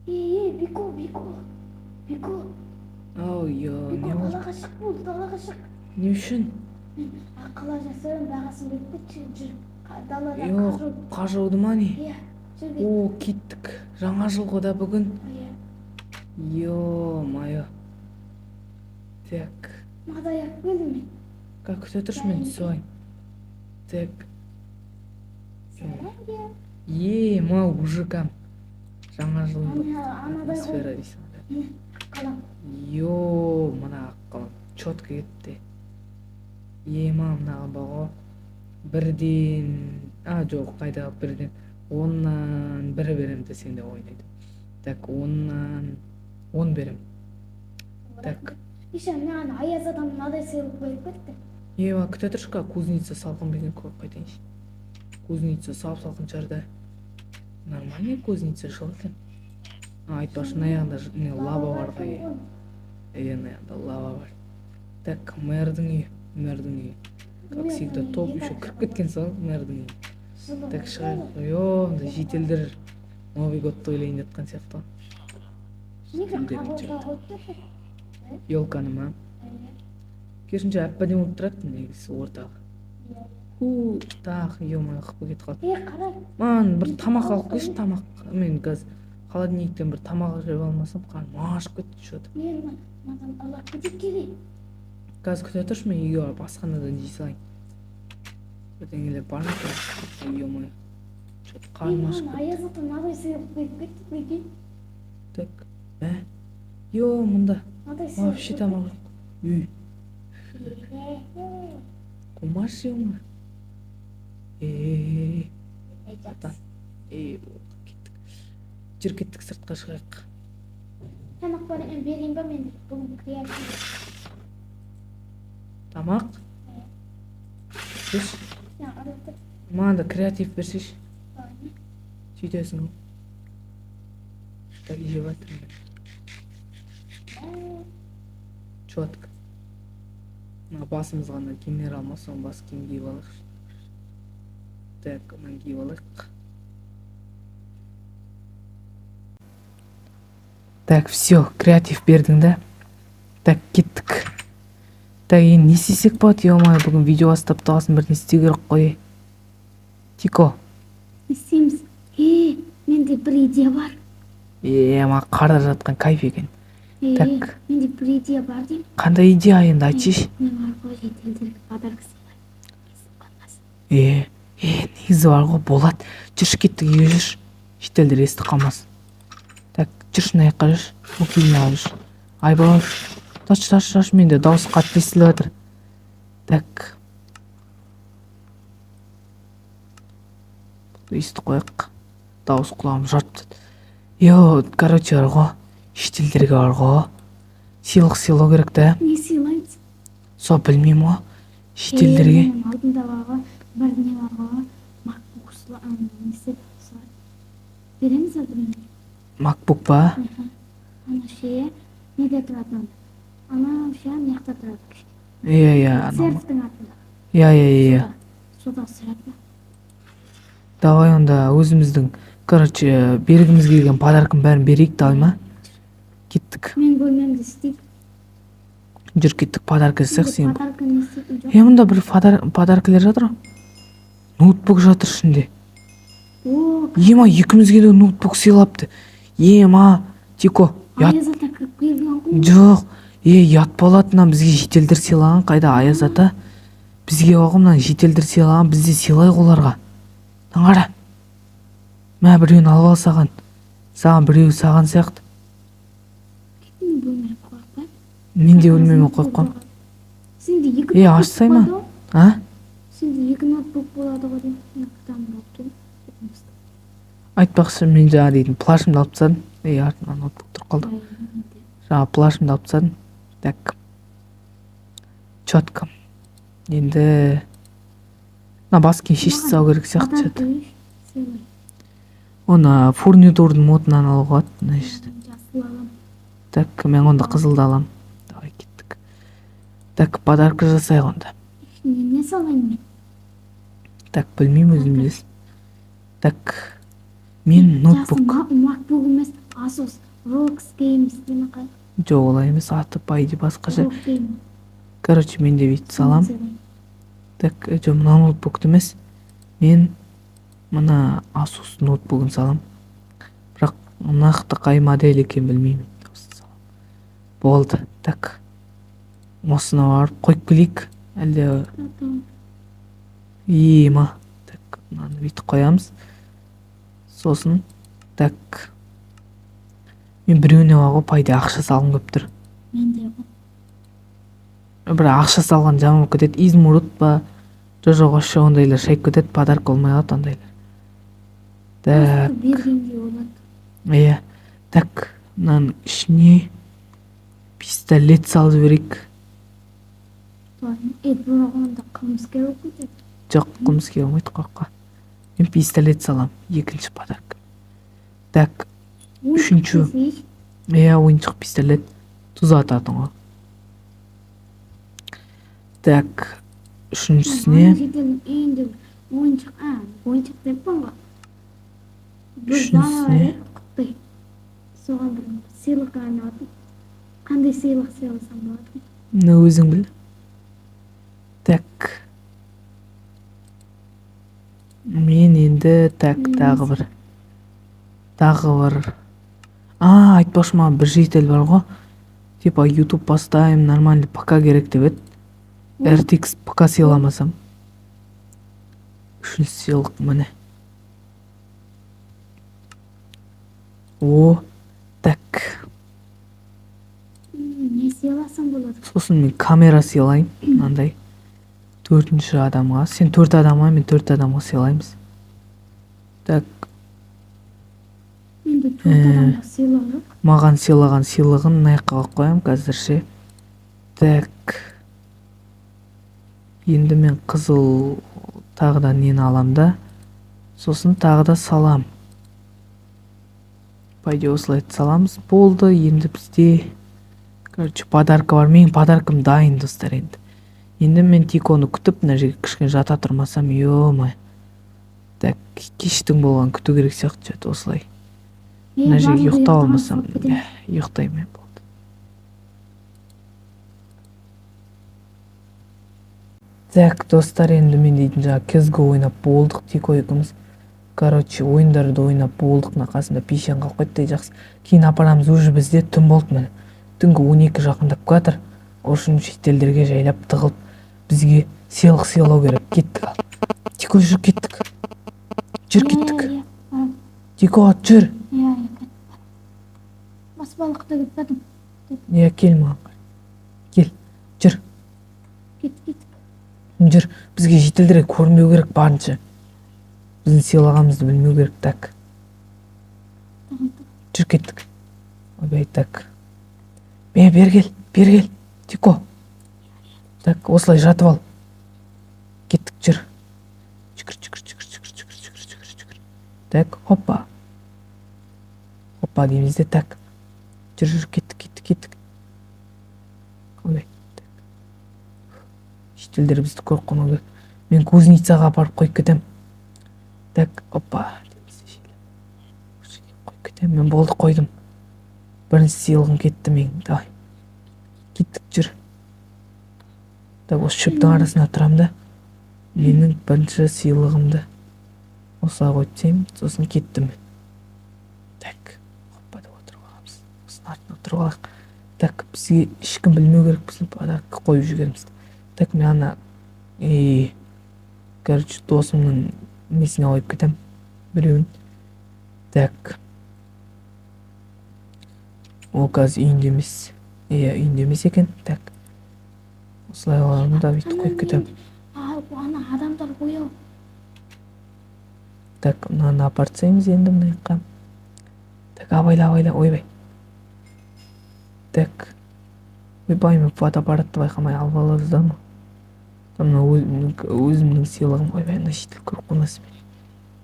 Бико. Не болду? Далага чык болду, далага чык. Не үчүн? Кала жасайм, багасын кетти, жүр. Далада Жок, кажууду мани. Жүр кет. О, кеттик. Жаңа жыл го да бүгүн. Ё-моё. Так. Мадай алып келдим мен. Как күтө туруш мен түсөйүн. Так. Мына мужикам. Жаңа жыл атмосфера дейсиң. Калам. Мына аккалым. Чётко кетти. Мына бого. Бирден, жок, кайда бирден 10-нан 1 берем десең да ойнойт. Так, 10-нан 10 берем. Так. Мен аяз адам мынадай сыйлык берип кетти. Күтө турушка, кузница салкын берген коюп кайтайынчы. Кузница салкын чарда. Нормальный кузница шыл экен. Айтпашы, аягында лава бар да. Аягында лава бар. Так, мэрдин үйү. Как всегда, топ еще кіріп кеткен сол, мэрдин үйү. Так, шығайық. Жителдер Новый годты ойлайын жатқан сияқты. Ёлканы ма? Керісінше әппәден болып тұрады негізі ортағы. Так, ё-моё, қып кетіп қалды. Қара. Ман, бір тамақ алып келші, тамақ. Мен қазір холодильниктен бір тамақ жеп алмасам, қарным ашып кетті что-то. Мен алып кетіп келейін. Қазір күте тұршы, мен үйге барып асханадан жей салайын. Бірдеңелер бар екен. Ё-моё. Что-то қарным ашып кетті. Аяз ата мынадай сыйлық беріп кетті прикинь. Так, мында. Вообще тамақ жоқ. Үй. Кумаш ё-моё. Атан. Кеттік. Жүр кеттік, сыртқа шығайық. Тамақ берейін ба мен бүгін креатив. Тамақ? Берші. Маған да креатив бершеш. Сөйтесің ол. Так, жеп жатырмын. Чётко. Басымыз ғана киімдер алмас, соң бас киім киіп алайық. Так, мен киіп алайық. Так, все, креатив бердің да. Так, кеттік. Так, не істесек болады, ё-моё, бүгін видео бастап тағасын бір не істеу керек қой. Тико. Не істейміз? Менде бір идея бар. Ма қарда жатқан кайф екен. Так. Менде бір идея бар деймін. Қандай идея енді айтшы. Мен арқылы шетелдерге подарка сыйлаймын. Негізі бар ғой, болады. Жүрші кеттік, үйге жүрші. Шетелдер естіп қалмас. Так, жүрші наяққа жүрші. Бұл келіне алып жүрші. Айбар. Таш, менде дауыс қатты естіліп жатыр. Так. Естіп қояйық. Дауыс құлағым жартты. Короче, бар ғой. Шетелдерге бар ғой. Сыйлық сыйлау керек та. Не сыйлаймыз? Со білмеймін ғой. Шетелдерге. Алдында бар ғой, бір не бар ғой. MacBook несі береміз ба біріне? MacBook ба? Ана шее неде тұратын? Ана шее мияқта тұрады. Серіктің атында. Сода сұрап ба? Давай онда өзіміздің, короче, бергіміз келген подаркын бәрін берейік, давай ма? Кеттік. Мен бөлмемді істейіп. Жүр кеттік, подарка жасайық сен. Подарка не істейтін жоқ? Мұнда бір подаркалер жатыр ғой. Ноутбук жатыр ішінде. Екімізге де ноутбук сыйлапты. Тико. Аяз ата кіріп келген ғой. Жоқ. Ят болатынан бізге шетелдер сыйлаған. Қайда Аяз ата? Бізге оғымнан шетелдер сыйлаған, бізде сыйлайық оларға. Қара. Мә біреуін алып алсаған. Саған біреу саған сияқты. Мен бөлмеме қойып қой. Мен де бөлмеме қойып қойм. Сенде екі ноутбук ашсай ма? Сенде екі ноутбук болады ғой деймін. Айтпақшы, мен жаңа дейтін плашымды алып тастадым. Артынан ноутбук тұрып қалды. Жаңа плашымды алып тастадым. Так. Чётко. Енді бас киім шешіп салу керек сияқты. Оны фурнитурдың модынан алуға болады. Так, мен онда қызылды алам. Давай кеттік. Так, подарка жасайық онда. Не салайын мен? Так, білмеймін өзім білесің. Так, Мен ноутбук. MacBook емес, Asus ROG Games деме қай. Жоқ, олай емес, аты пайды басқаша. ROG Games. Короче, мен де бүйтіп салам. Так, жоқ, мына ноутбукты емес. Мен мына Asus ноутбугын салам. Бірақ нақты қай модель екенін білмеймін. Болды. Так. Осына барып қойып келейік. Әлде ма. Так, мынаны бүйтіп қоямыз. Сосын, так. Мен біреуіне бағу пайда ақша салғым көп тұр. Мен де ғой. Бір ақша салған жаман болып кетеді. Измұрут па, жоқ ошы ондайлар шайып кетеді, подарка болмай қалады ондайлар. Так. Бергенде болады. Иә. Так, мынаның ішіне пистолет салып жіберейік. Бұрағында қылмыскер болып кетеді. Жоқ, қылмыскер болмайды, қорықпа. Мен пистолет салам, екінші подарка. Так, үшінші. Иә, ойыншық пистолет. Тұз ататын ғой. Так, үшіншісіне. Ойыншық деп болға. Үшіншісіне. Соған бір сыйлық арнадым. Қандай сыйлық сыйласам болады? Мына өзің біл. Так. Мен енді тағы бір. Айтпашы, маған бір жетел бар ғой. Типа YouTube бастайым, нормальный ПК керек деп еді. RTX ПК сыйламасам. Үшінші сыйлық міне. Так. Не сыйласам болады? Сосын мен камера сыйлайым, мынандай. 4-ші адамға. Сен 4 адамға, мен 4 адамға сыйлаймыз. Так. Енді 4 адамға сыйлау. Маған сыйлаған сыйлығын наяққа қоям қазірше. Так. Енді мен қызыл тағы да нені алам да. Сосын тағы да салам. Пайде осылай саламыз. Болды, енді бізде короче подарка бар. Менің подаркам дайын, достар енді. Енді мен тек оны күтіп, мына жерге кішкене жата тұрмасам, ё-май. Так, кештің болған күту керек сияқты жат осылай. Мына жерге ұйықтап алмасам, ұйықтаймын болды. Так, достар, енді мен дейтін жаңа кезгі ойнап болдық, тек ойқымыз. Короче, ойындарды ойнап болдық, нақасында пешен қалып қойды жақсы. Кейін апарамыз уже бізде түн болды міне. Түнгі 12 жақындап қатыр. Ошын шетелдерге жайлап тығылып, бізге сыйлық сыйлау керек. Кеттік ал. Тико жүр, кеттік. Жүр, кеттік. Тико, жүр. Басбалықта кетпедім. Кел маған. Кел, жүр. Кеттік. Жүр, бізге шетелдерге көрінбеу керек барынша. Біздің сыйлағанымызды білмеу керек, так. Жүр, кеттік. Ойбай, так. Бергел. Тико. Так, осылай жатып ал. Кеттік, жүр. Жүгір. Так, хоппа. Хоппа дейміз де, так. Жүр, кеттік. Ойбай, так. Шетелдер бізді көріп қоймау керек. Мен кузницаға апарып қойып кетем. Так, опа. Қойып кетем, мен болды қойдым. Бірінші сыйлығым кетті мен, давай. Кеттік, жүр. Так, осы шөптің арасына тұрам да. Менің бірінші сыйлығымды осыға қойдсем, сосын кеттім. Так, опа да отырып аламыз. Осының артына отырып алақ. Так, бізге ешкім білмеу керек, біздің подарка қойып жүргенімізді. Так, мен ана, короче, досымның несіне қойып кетем, біреуін. Так. Ол қазір үйінде емес. Үйінде емес екен. Так. Осылай аларым да бүйтіп қойып кетем. Ана адамдар қойау. Так, мынаны апартсаймыз енді мынайыққа. Так, абайла, ойбай. Так. Ойбай, мен фотоаппаратты байқамай алып аларыз да ма? Өзімнің сыйлығым. Ойбай, мына шетел көріп қоймасын мен.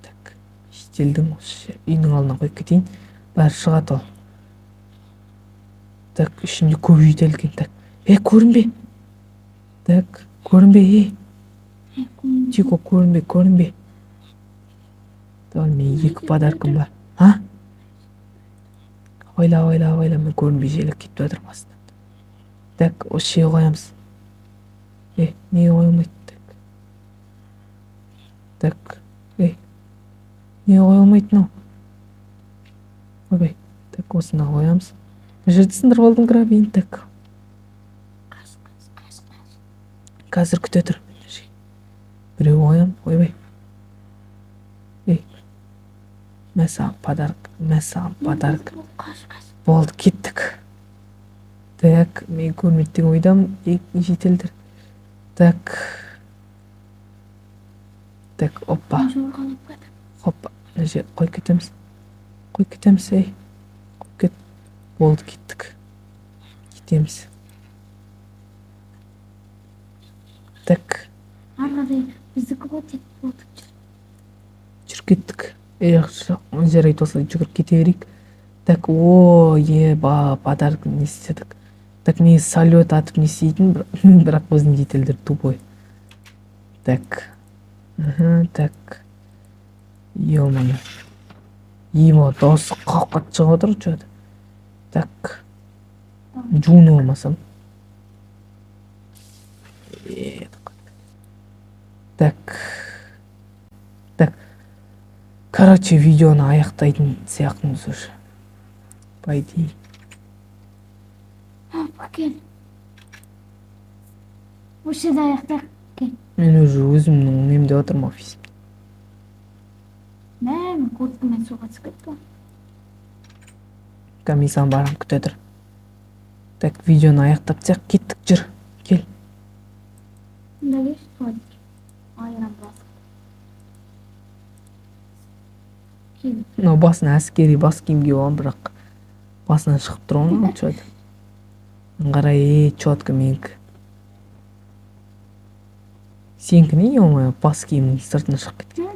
Так, шетелдің осы үйінің алдына қойып кетейін. Бәрі шығады ол. Так, ішінде көп шетел екен. Так, көрінбе. Так, көрінбе. Тико, көрінбе. Давай мен екі подаркым бар. А? Ойла, мен көрінбей желік кетіп жатырмын астынан. Так, осы жерге қоямыз. Неге қойылмайды? Так, неге қойылмайды мынау? Ойбай, так, осына қоямыз. Мына жерді сындырып алдым грабиін, так. Қазір күте тұр. Біреу қоям, ойбай. Мен саған подарок. Болды, кеттік. Так, мен көрмейді деген ойдамын, жетелдір. Так, оппа. Хоппа, мына жер қойып кетеміз. Қойып кет. Болды, кеттік. Кетеміз. Так. Арқадай біздікі болды. Жүріп кеттік. Жақсы, жер айтып olsa жүгіріп кете берейік. Так, подарок не істедік. Так, не салют атып не істейтін, бірақ өзін жетелдір тупой. Так. Так. Ё-моё. Досы қалып шығып отыр, что-то. Так. Джуно болмасам. Так. Короче, видеоны аяқтайтын сияқтымыз уже. Пойди. Кел. Осы жерде аяқтайық. Кел. Мен уже өзімнің немде отырмын офисімде. Мен курткамен суға түсіп кеттім. Комиссияны барам, күте тұр. Так, видеоны аяқтап сияқ, кеттік, жүр. Кел. Мында кеш, суға түсіп. Айран басып. Мынау басына әскери бас киім киіп алған, бірақ басынан шығып тұр оны, что-то. Қарай, четко менікі. Сенікі не, ё-моё, бас киімнің сыртына шығып кеткен.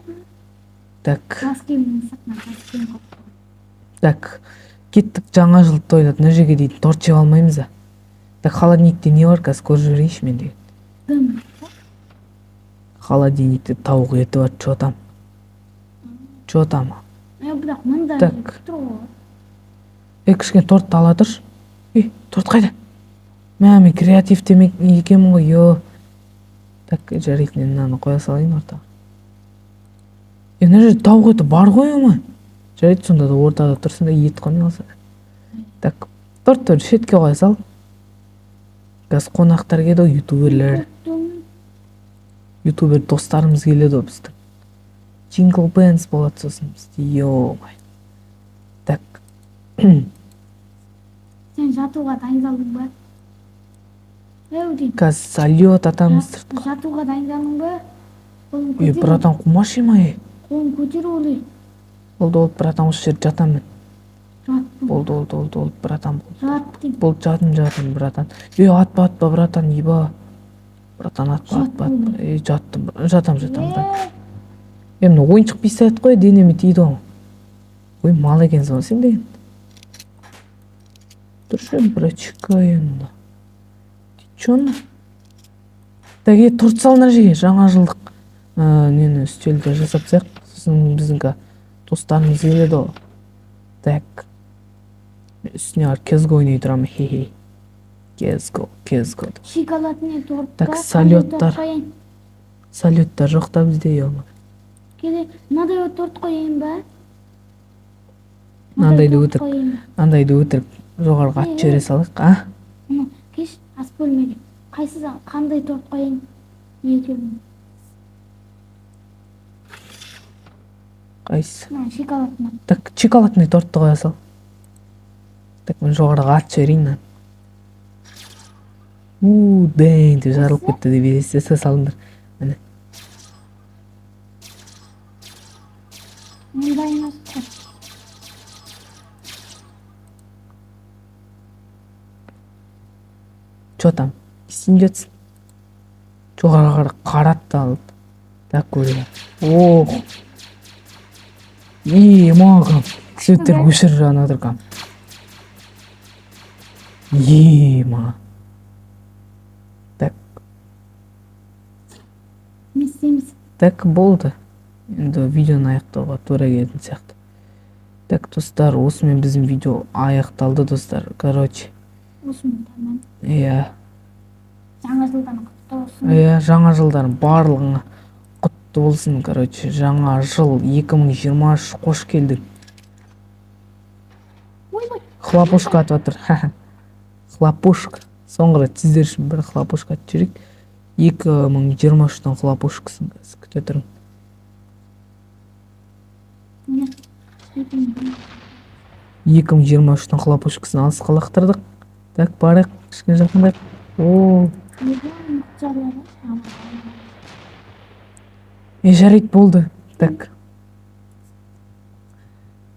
Так. Бас киімнің сыртына бас киім қойып. Так, кеттік, жаңа жыл тойлап, мына жерге дейін торт жеп алмаймыз да. Так, холодильникте не бар, қазір көріп жіберейінші мен деген. Дым. Холодильникте тауық еті бар, что там? Бірақ мында Так. тұр ғой. Кішкене тортты ала тұршы. Торт қайда? Мен креатив демек екенмін ғой, йо. Так, жарайды, мынаны қоя салайын ортаға. Мына жерде тауық еті бар ғой, ма? Жарайды, сонда да ортада тұрсын да ет қой не алса. Так, тортты шетке қоя сал. Қазір қонақтар келді ғой, ютубер достарымыз келеді ғой біздің. Jingle Bands болады сосын бізде, йо-май. Так. Сен жатуға дайындалдың ба? Қазір салют атамыз сыртқа. Жатуға дайындалдың ба? Братан, қумашы ма? Қолын көтер олай. Болды, братан, осы жерде жатамын. Жаттым. Болды, братан. Жаттым. Болды, жатым, братан. Атпа, братан, еба. Братан, атпа. Жатам, братан. Мына ойыншық пистолет қой, денеме тиді ғой. Ой, мал екенсің ғой сен деген. Тұршы, братчика енді. Чоны? Так, торт салына жеге, жаңа жылдық. Нені үстелді жасап сәк. Сосын біздіңгі достарымыз келеді ғой. Так. Үстіне ар кезго ойнай тұрамын, хе-хе. Кезго. Шоколадный тортқа. Так, салюттар жоқ та бізде, ё-ма. Келе, мынадай торт қойайын ба? Андайды өтірік жоғарғы ат жібере салайық, а? Кеш, ас бөлмеге. Қайсыдан қандай торт қойайын? Екеуін. Қайсы? Шоколадный. Так, шоколадный тортты қоя сал. Так, мен жоғарғы ат жіберейін. Дәйін деп жарылып кетті деп елестесе салыңдар. Міне. Мұндайын Чё там? Істейін жетсін. Жоғарғы қаратты алды. Так, көрейін. Ох. Мағам. Светтер көшір жағына тұрған. Ма. Так. Не істейміз? Так, болды. Енді видеоны аяқтауға тура келетін сияқты. Так, достар, осымен біздің видео аяқталды, достар. Короче. Осымен тамам. Иә. Жаңа жылдан құтты болсын. Иә, жаңа жылдардың барлығыңа құтты болсын. Короче, жаңа жыл 2023 қош келдің. Ой. Хлопушка атып жатыр. Хлопушка. Соңғы рет сіздер үшін бір хлопушка атып жүрейік. 2023-тің хлопушкасын күте тұрмын. Міне. 2023-тің хлопушкасын алысқа лақтырдық. Так, барайық, кішкене жақындайық. О, жарайды, болды. Так.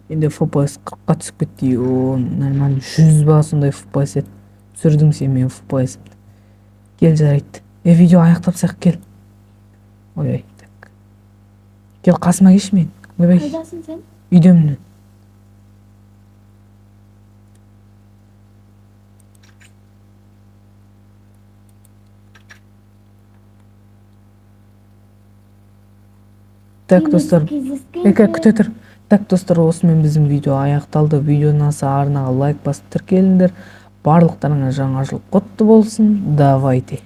Енді FPS 40-қа түсіп кетті. О, нормально 100 ба сондай FPS еді. Түсірдің сен мен FPS-імді. Кел, жарайды. Видео аяқтапсақ, кел. Ой, так. Кел, қасыма кеш мен. Қайдасың сен? Үйдемін. Так, достар, күте тұр. Так, достар, осымен біздің видео аяқталды. Видеоны арнаға лайк басып тіркеліңдер. Барлықтарыңа жаңа жыл құтты болсын. Давайте.